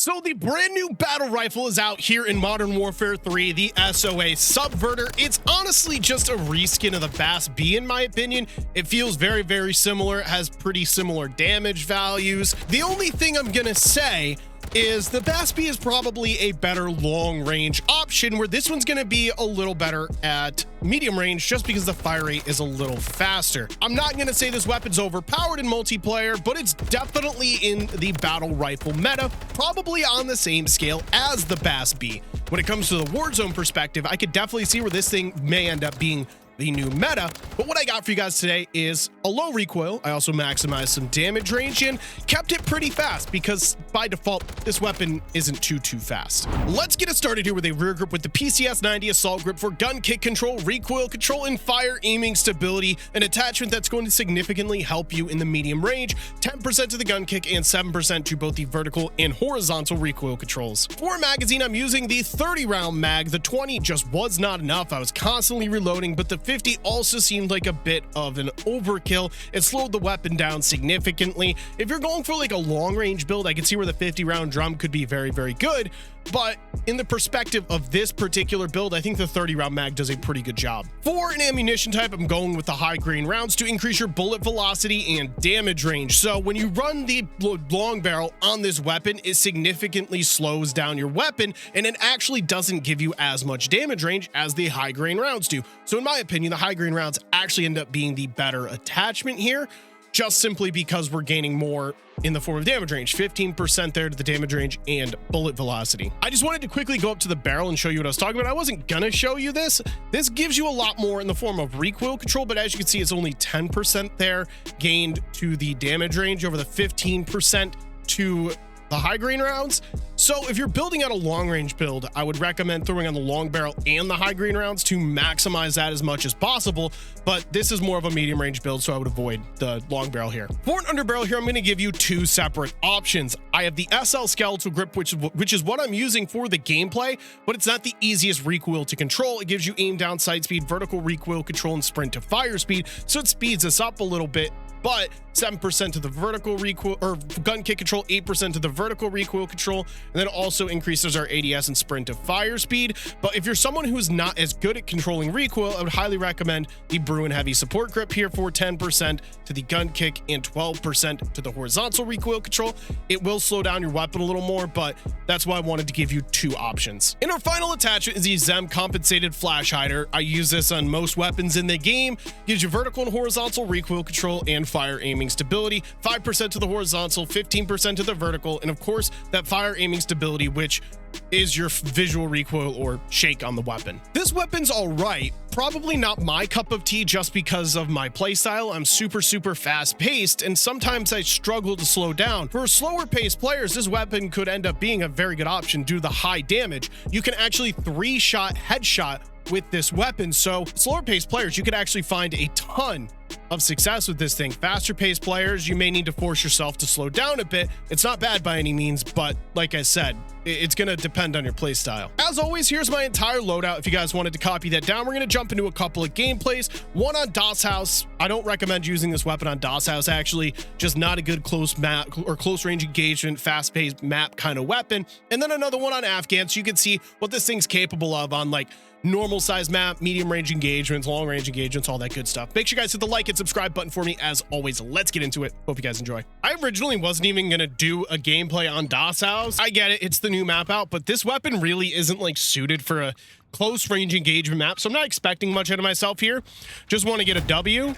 So the brand new battle rifle is out here in Modern Warfare 3, the SOA Subverter. It's honestly just a reskin of the Bas B in my opinion. It feels very, very similar. It has pretty similar damage values. The only thing I'm gonna say is the Bas B is probably a better long range option, where this one's going to be a little better at medium range just because the fire rate is a little faster. I'm not going to say this weapon's overpowered in multiplayer, but it's definitely in the battle rifle meta, probably on the same scale as the Bas B. When it comes to the Warzone perspective, I could definitely see where this thing may end up being the new meta. But what I got for you guys today is a low recoil. I also maximized some damage range and kept it pretty fast because by default this weapon isn't too fast. Let's get it started here with a rear grip with the PCS-90 assault grip for gun kick control, recoil control, and fire aiming stability, an attachment that's going to significantly help you in the medium range, 10% to the gun kick and 7% to both the vertical and horizontal recoil controls. For a magazine, I'm using the 30 round mag. The 20 just was not enough. I was constantly reloading, but the 50 also seemed like a bit of an overkill. It slowed the weapon down significantly. If you're going for like a long range build, I can see where the 50 round drum could be very, very good. But in the perspective of this particular build, I think the 30 round mag does a pretty good job. For an ammunition type, I'm going with the high grain rounds to increase your bullet velocity and damage range. So when you run the long barrel on this weapon, it significantly slows down your weapon and it actually doesn't give you as much damage range as the high grain rounds do. So in my opinion, the high grain rounds actually end up being the better attachment here, just simply because we're gaining more in the form of damage range, 15% there to the damage range and bullet velocity. I just wanted to quickly go up to the barrel and show you what I was talking about. I wasn't gonna show you this. This gives you a lot more in the form of recoil control, but as you can see, it's only 10% there gained to the damage range over the 15% to the high grain rounds. So if you're building out a long range build, I would recommend throwing on the long barrel and the high grain rounds to maximize that as much as possible. But this is more of a medium range build, so I would avoid the long barrel here. For an underbarrel here, I'm going to give you two separate options. I have the SL skeletal grip, which is what I'm using for the gameplay, but it's not the easiest recoil to control. It gives you aim down, sight speed, vertical recoil control, and sprint to fire speed, so it speeds us up a little bit. But 7% to the vertical recoil or gun kick control, 8% to the vertical recoil control, and then also increases our ADS and sprint to fire speed. But if you're someone who's not as good at controlling recoil, I would highly recommend the Bruen heavy support grip here for 10% to the gun kick and 12% to the horizontal recoil control. It will slow down your weapon a little more, but that's why I wanted to give you two options. And our final attachment is the Zem compensated flash hider. I use this on most weapons in the game. Gives you vertical and horizontal recoil control and fire aiming stability, 5% to the horizontal, 15% to the vertical, and of course that fire aiming stability, which is your visual recoil or shake on the weapon. This weapon's all right, probably not my cup of tea just because of my playstyle. I'm super fast paced and sometimes I struggle to slow down. For slower paced players, this weapon could end up being a very good option due to the high damage. You can actually 3-shot headshot with this weapon, so slower paced players, you could actually find a ton of success with this thing. Faster paced players, you may need to force yourself to slow down a bit. It's not bad by any means, but like I said, it's going to depend on your play style. As always, here's my entire loadout. If you guys wanted to copy that down, we're going to jump into a couple of gameplays. One on DOS House. I don't recommend using this weapon on DOS House, actually. Just not a good close map or close range engagement, fast paced map kind of weapon. And then another one on Afghan, so you can see what this thing's capable of on like normal size map, medium range engagements, long range engagements, all that good stuff. Make sure you guys hit the like and subscribe button for me. As always, let's get into it. Hope you guys enjoy. I originally wasn't even going to do a gameplay on DOS House. I get it. It's the new map out, but this weapon really isn't like suited for a close range engagement map. So I'm not expecting much out of myself here. Just want to get a W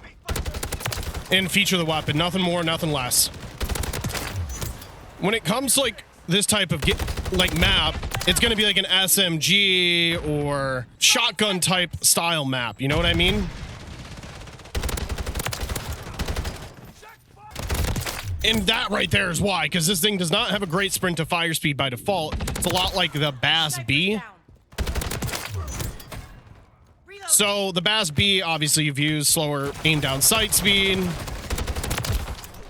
and feature the weapon. Nothing more, nothing less. When it comes to like this type of map, it's going to be like an SMG or shotgun type style map. You know what I mean? And that right there is why, because this thing does not have a great sprint to fire speed by default. It's a lot like the Bas B. So the Bas B, obviously you've used slower aim down sight speed,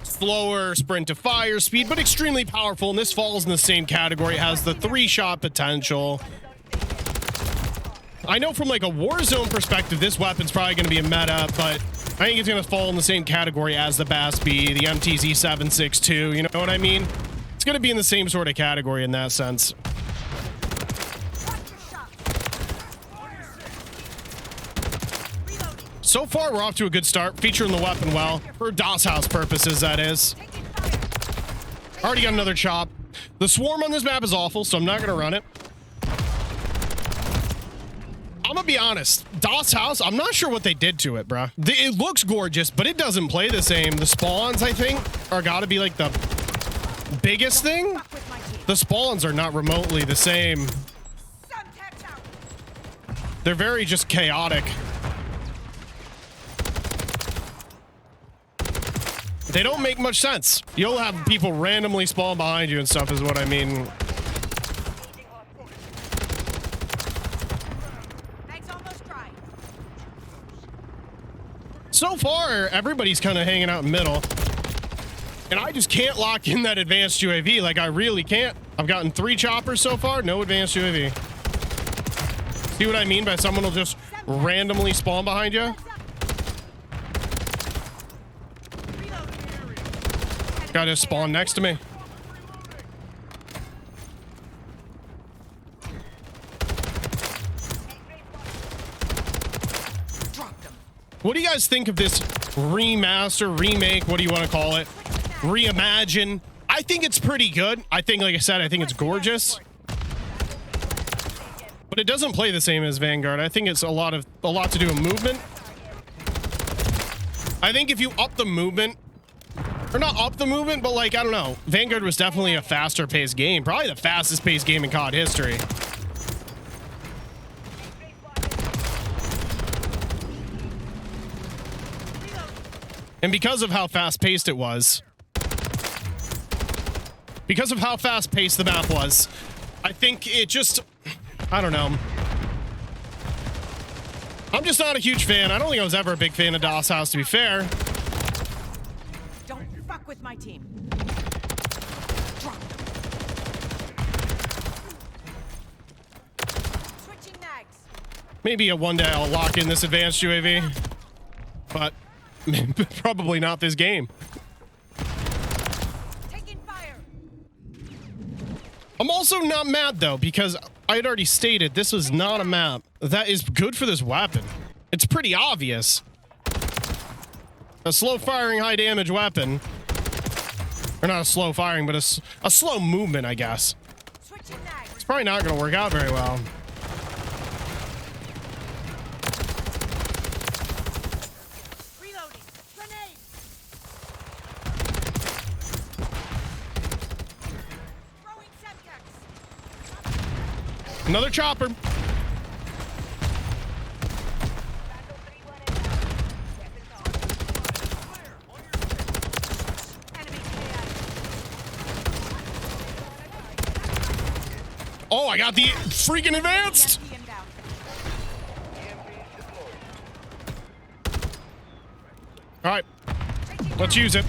slower sprint to fire speed, but extremely powerful. And this falls in the same category. It has the 3-shot potential. I know from like a Warzone perspective, this weapon's probably going to be a meta, but I think it's going to fall in the same category as the Bas B, the MTZ 762. You know what I mean? It's It's going to be in the same sort of category in that sense. So far, we're off to a good start, featuring the weapon well, for DOS house purposes, that is. Already got another chop. The swarm on this map is awful, so I'm not going to run it. I'm going to be honest. DOS house, I'm not sure what they did to it, bruh. It looks gorgeous, but it doesn't play the same. The spawns, I think, are got to be like the biggest thing. The spawns are not remotely the same. They're very just chaotic. They don't make much sense. You'll have people randomly spawn behind you and stuff is what I mean. So far, everybody's kind of hanging out in middle. And I just can't lock in that advanced UAV. Like, I really can't. I've gotten 3 choppers so far, no advanced UAV. See what I mean by someone will just randomly spawn behind you? Guy just spawned next to me. What do you guys think of this remaster, remake, what do you want to call it? Reimagine. I think it's pretty good. I think, like I said, I think it's gorgeous. But it doesn't play the same as Vanguard. I think it's a lot to do with movement. I think if you up the movement, or not up the movement, but like, I don't know. Vanguard was definitely a faster paced game. Probably the fastest paced game in COD history. And because of how fast paced it was, because of how fast paced the map was, I think it just, I don't know. I'm just not a huge fan. I don't think I was ever a big fan of DOS house, to be fair. With my team. Switching mags. Maybe one day I'll lock in this advanced UAV, but probably not this game. Taking fire. I'm also not mad though, because I had already stated this was not a map that is good for this weapon. It's pretty obvious. A slow firing, high damage weapon. Or not a slow firing, but a slow movement, I guess. It's probably not going to work out very well. Reloading. Grenade. Throwing Semtex. Another chopper. Oh, I got the freaking advanced. All right, let's use it.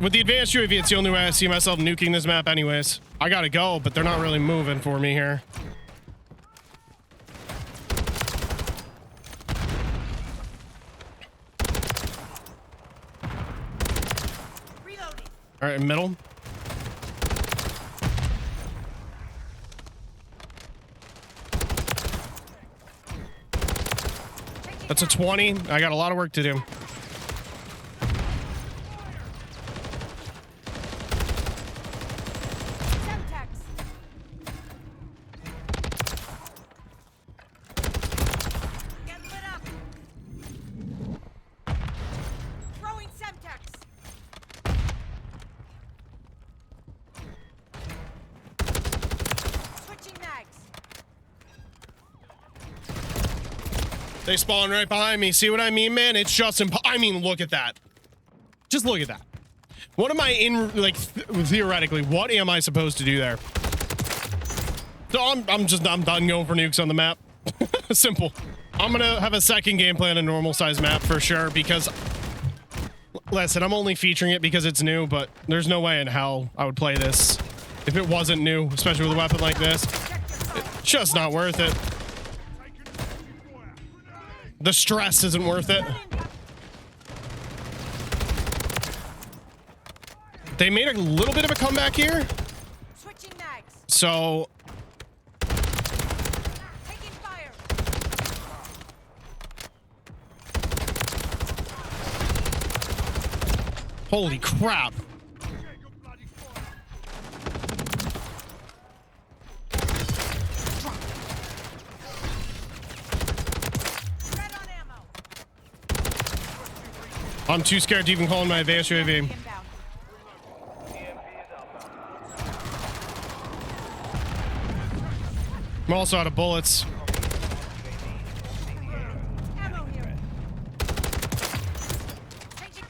With the advanced UAV, it's the only way I see myself nuking this map anyways. I gotta go, but they're not really moving for me here. All right, middle. That's a 20. I got a lot of work to do. They spawn right behind me. See what I mean, man? It's just I mean, look at that. Just look at that. What am I in, like, theoretically, what am I supposed to do there? So I'm done going for nukes on the map. Simple. I'm gonna have a second game plan, a normal size map for sure, because listen, I'm only featuring it because it's new, but there's no way in hell I would play this if it wasn't new, especially with a weapon like this. It's just not worth it. The stress isn't worth it. They made a little bit of a comeback here. Switching mags. So Taking fire. holy crap. Red on ammo. I'm too scared to even call in my advanced UAV. Inbound. I'm also out of bullets. Ammo here. Changing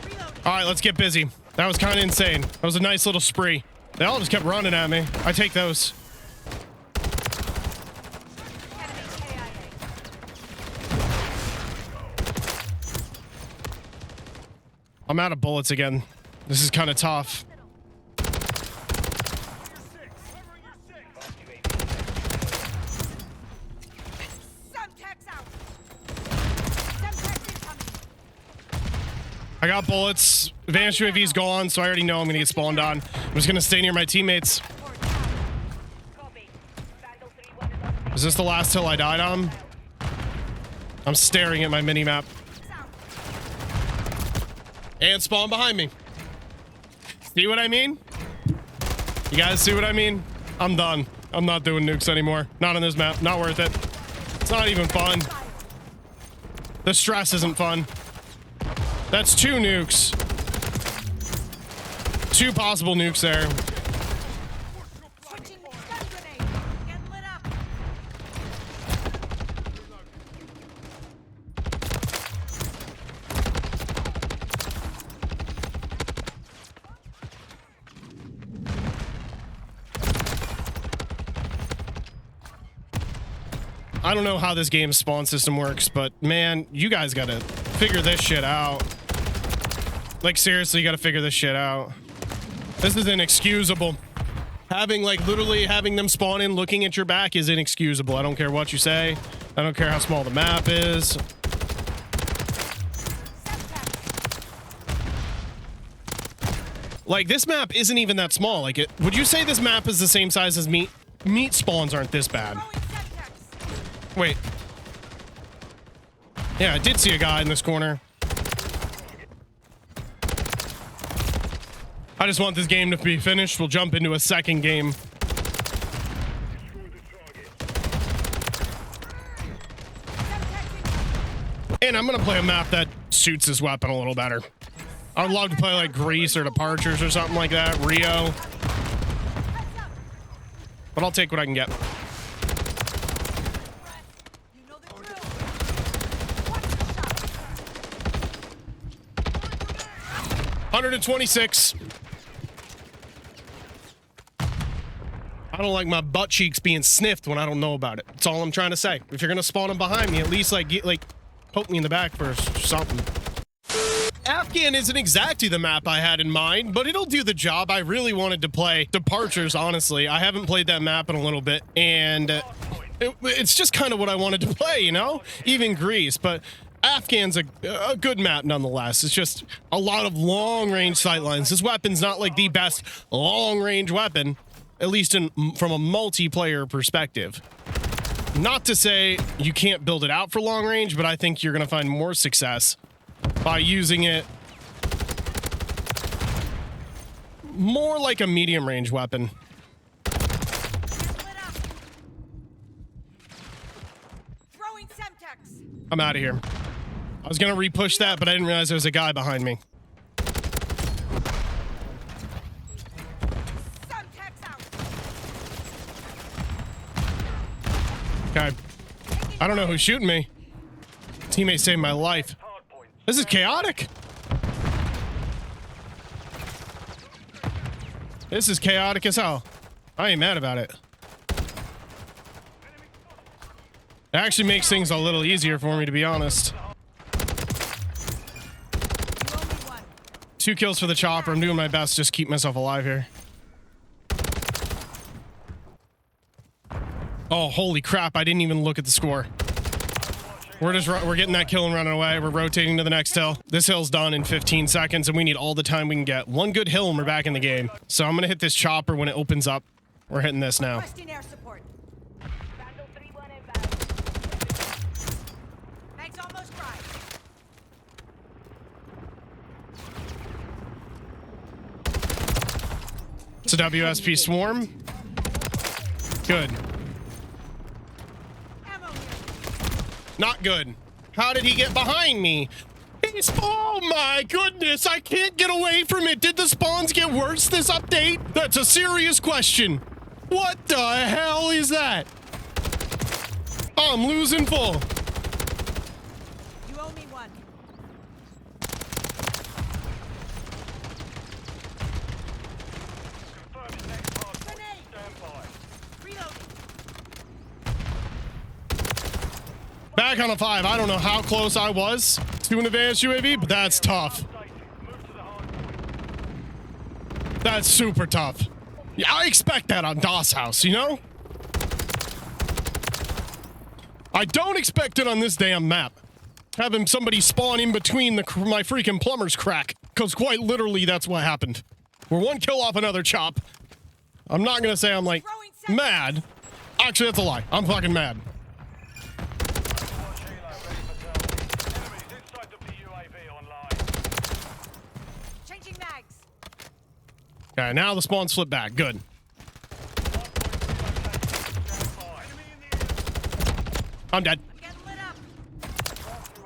Reloading. All right, let's get busy. That was kind of insane. That was a nice little spree. They all just kept running at me. I take those. Enemy KIA. I'm out of bullets again. This is kind of tough. Semtex out. Semtex incoming. I got bullets. Advanced UAV's gone, so I already know I'm gonna get spawned on. I'm just gonna stay near my teammates. Is this the last hill I died on? I'm staring at my mini-map. And spawn behind me. See what I mean? You guys see what I mean? I'm done. I'm not doing nukes anymore. Not on this map. Not worth it. It's not even fun. The stress isn't fun. That's 2 nukes. 2 possible nukes there. Switching stun grenade. Get lit up. I don't know how this game's spawn system works, but man, you guys gotta figure this shit out. Like, seriously, you gotta figure this shit out. This is inexcusable. Having, like, literally having them spawn in looking at your back is inexcusable. I don't care what you say. I don't care how small the map is. Like, this map isn't even that small. Like, would you say this map is the same size as meat? Meat spawns aren't this bad. Throwing Semtex. Wait. Yeah, I did see a guy in this corner. I just want this game to be finished. We'll jump into a second game. And I'm gonna play a map that suits this weapon a little better. I'd love to play like Greece or Departures or something like that. Rio. But I'll take what I can get. You know the drill. Watch the shot. 126. I don't like my butt cheeks being sniffed when I don't know about it. That's all I'm trying to say. If you're gonna spawn them behind me, at least like poke me in the back first or something. Afghan isn't exactly the map I had in mind, but it'll do the job. I really wanted to play Departures, honestly. I haven't played that map in a little bit, and it's just kind of what I wanted to play, you know? Even Greece, but Afghan's a good map nonetheless. It's just a lot of long-range sightlines. This weapon's not like the best long-range weapon, at least from a multiplayer perspective. Not to say you can't build it out for long range, but I think you're going to find more success by using it more like a medium range weapon. Get lit up. Throwing Semtex. I'm out of here. I was going to re-push that, but I didn't realize there was a guy behind me. Semtex out. Okay. I don't know who's shooting me. Teammate saved my life. This is chaotic. This is chaotic as hell. I ain't mad about it. It actually makes things a little easier for me, to be honest. You owe me one. 2 kills for the chopper. I'm doing my best to just keep myself alive here. Oh, holy crap. I didn't even look at the score. We're getting that kill and running away. We're rotating to the next hill. This hill's done in 15 seconds, and we need all the time we can get. One good hill and we're back in the game. So I'm gonna hit this chopper when it opens up. We're hitting this now. Requesting air support. Thanks, almost right. It's a WSP Swarm. Good. Ammo here. Not good. How did he get behind me? Oh my goodness, I can't get away from it. Did the spawns get worse this update? That's a serious question. What the hell is that? Oh, I'm losing full. You owe me one. Grenade. Reloading. Back on a 5. I don't know how close I was to an advanced UAV, but that's tough. That's super tough. Yeah, I expect that on DOS House, you know? I don't expect it on this damn map. Having somebody spawn in between my freaking plumber's crack. Because quite literally, that's what happened. We're one kill off another chop. I'm not gonna say I'm like mad. Actually, that's a lie. I'm fucking mad. Changing mags. Okay, now the spawns flip back. Good. I'm dead. I'm getting lit up.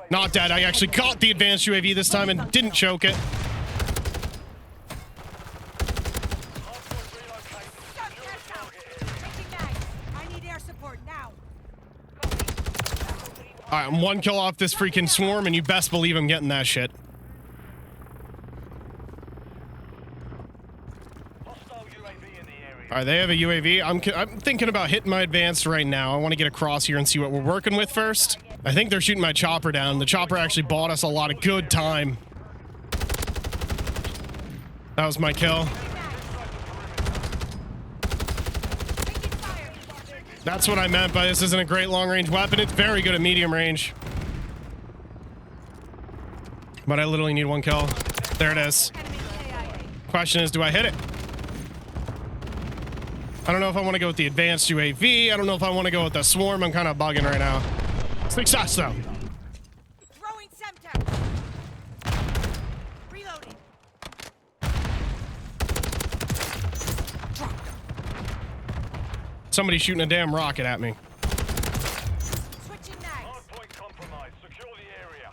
Not dead. I actually caught the advanced UAV this time and didn't choke it. Subtext out. Changing mags. I need air support now. All right, I'm one kill off this freaking swarm, and you best believe I'm getting that shit. All right, they have a UAV. I'm thinking about hitting my advanced right now. I want to get across here and see what we're working with first. I think they're shooting my chopper down. The chopper actually bought us a lot of good time. That was my kill. Taking fire. That's what I meant by this isn't a great long-range weapon. It's very good at medium range. But I literally need one kill. There it is. Enemy KIA. Question is, do I hit it? I don't know if I want to go with the advanced UAV. I don't know if I want to go with the swarm. I'm kind of bugging right now. Success, though. Throwing Semtex. Reloading. Somebody's shooting a damn rocket at me. Switching mags. Hardpoint compromised. Secure the area.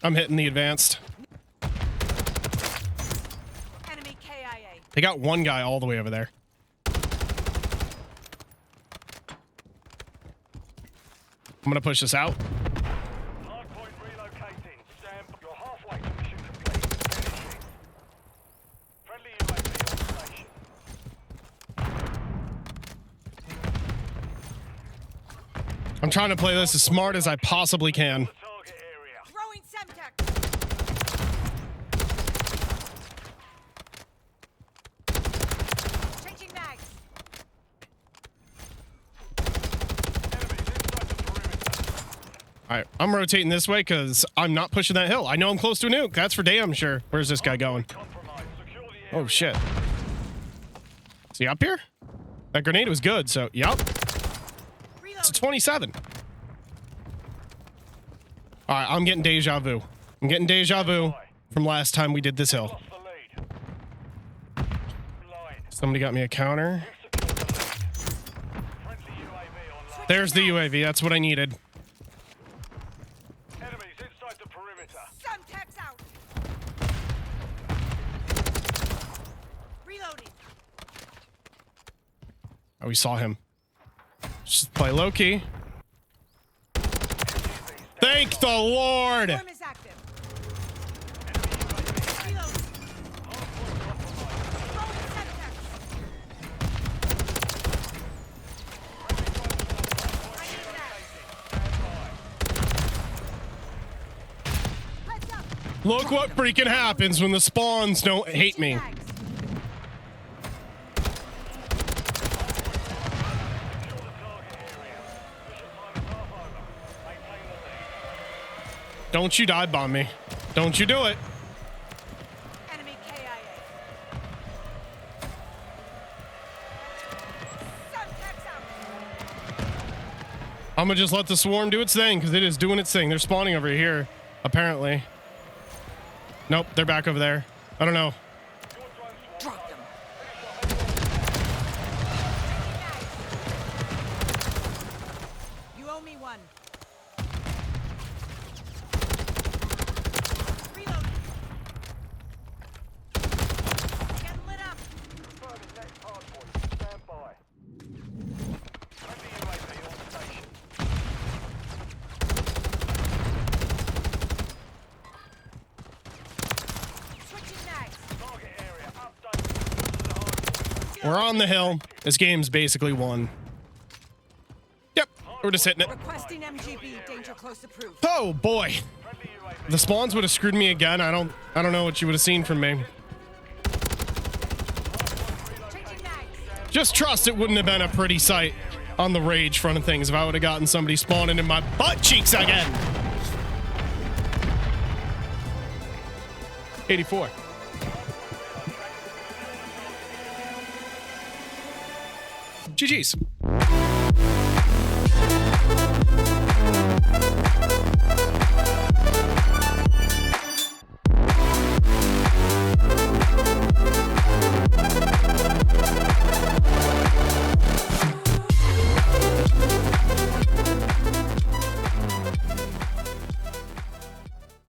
I'm hitting the advanced. Enemy KIA. They got one guy all the way over there. I'm gonna push this out. Hardpoint relocating. Stand. You're halfway to mission complete. Finishing. Friendly UAV on station. I'm trying to play this as smart as I possibly can. The target area. Throwing Semtex. Changing mags. Enemies inside the perimeter. All right, I'm rotating this way because I'm not pushing that hill. I know I'm close to a nuke. That's for damn sure. Where's this guy going? Compromised. Secure the area. Oh, shit. Is he up here? That grenade was good, so, yup. It's a Reloading. 27. All right, I'm getting deja vu. I'm getting deja vu from last time we did this hill. Lost the lead. Line. Somebody got me a counter. Secure the lead. Friendly UAV online. There's the UAV. That's what I needed. Enemies inside the perimeter. Semtex out. Reloading. Oh, we saw him. Just play low key. Thank the Lord. Swarm is active. Reloading. Throwing Semtex. I need that. Heads up. Look what freaking happens when the spawns don't hate me. Mags. Secure the target area. Mission time is half Don't you dive bomb me. Don't you do it. Enemy KIA. Subtext out. I'm gonna just let the swarm do its thing because it is doing its thing. They're spawning over here, apparently. Nope, they're back over there. I don't know. Drop them. You owe me one. Reload. Get lit up. Confirming next hardpoint. Stand by. Friendly UAV on station. Switching mags. Target area updated. This is a hardpoint. We're on the hill. This game's basically won. Yep, we're just hitting it. Requesting MGB. Danger close approved. Oh boy, Friendly UAV. the spawns would have screwed me again. I don't know what you would have seen from me. Changing mags. Just trust it wouldn't have been a pretty sight on the rage front of things if I would have gotten somebody spawning in my butt cheeks again. 84. GG's.